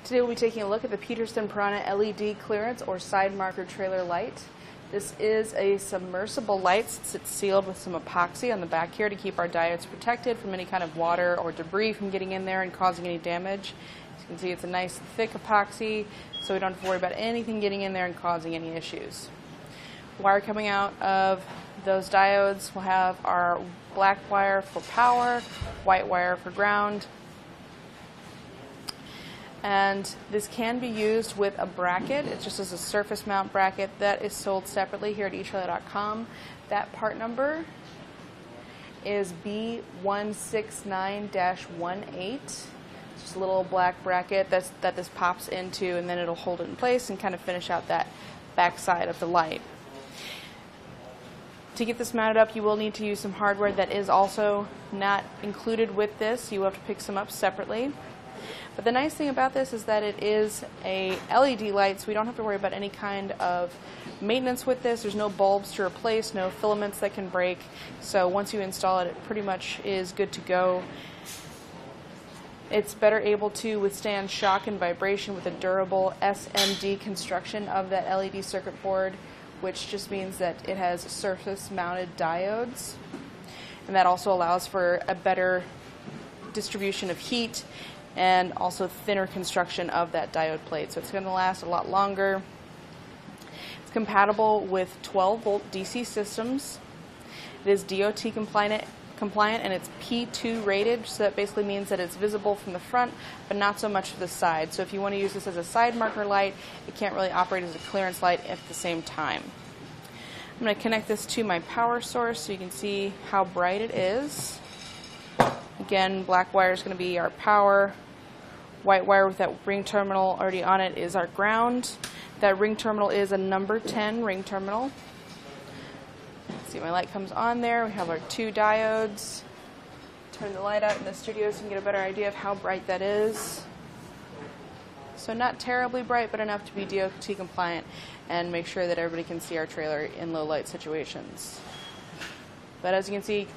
Today we'll be taking a look at the Peterson Piranha LED clearance or side marker trailer light. This is a submersible light. It's sealed with some epoxy on the back here to keep our diodes protected from any kind of water or debris from getting in there and causing any damage. As you can see, it's a nice thick epoxy, so we don't have to worry about anything getting in there and causing any issues. Wire coming out of those diodes will have our black wire for power, white wire for ground. And this can be used with a bracket. It just is a surface mount bracket that is sold separately here at etrailer.com. That part number is B169-18. It's just a little black bracket that this pops into, and then it'll hold it in place and kind of finish out that back side of the light. To get this mounted up, you will need to use some hardware that is also not included with this. You will have to pick some up separately. But the nice thing about this is that it is a LED light, so we don't have to worry about any kind of maintenance with this. There's no bulbs to replace, no filaments that can break. So once you install it, it pretty much is good to go. It's better able to withstand shock and vibration with a durable SMD construction of that LED circuit board, which just means that it has surface-mounted diodes. And that also allows for a better distribution of heat and also thinner construction of that diode plate. So it's going to last a lot longer. It's compatible with 12-volt DC systems. It is DOT compliant and it's P2 rated, so that basically means that it's visible from the front but not so much to the side. So if you want to use this as a side marker light, it can't really operate as a clearance light at the same time. I'm going to connect this to my power source so you can see how bright it is. Again, black wire is going to be our power. White wire with that ring terminal already on it is our ground. That ring terminal is a number 10 ring terminal. See, my light comes on there. We have our two diodes. Turn the light out in the studio so you can get a better idea of how bright that is. So not terribly bright, but enough to be DOT compliant and make sure that everybody can see our trailer in low light situations. But as you can see,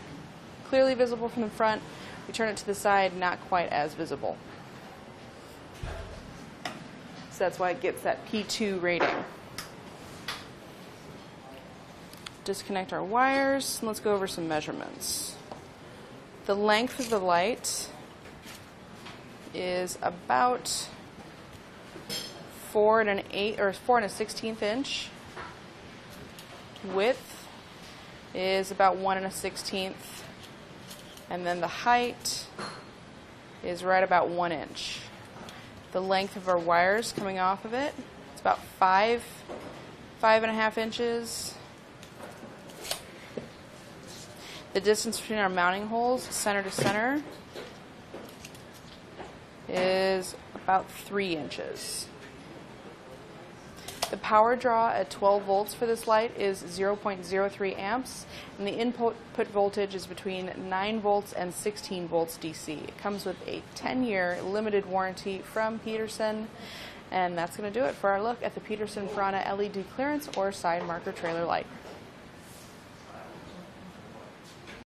clearly visible from the front. We turn it to the side, not quite as visible. So that's why it gets that P2 rating. Disconnect our wires, and let's go over some measurements. The length of the light is about 4 1/16 inch. Width is about 1 1/16. And then the height is right about 1 inch. The length of our wires coming off of it, it's about 5.5 inches. The distance between our mounting holes, center to center, is about 3 inches. The power draw at 12 volts for this light is 0.03 amps, and the input voltage is between 9 volts and 16 volts DC. It comes with a 10-year limited warranty from Peterson, and that's going to do it for our look at the Peterson Piranha LED clearance or side marker trailer light.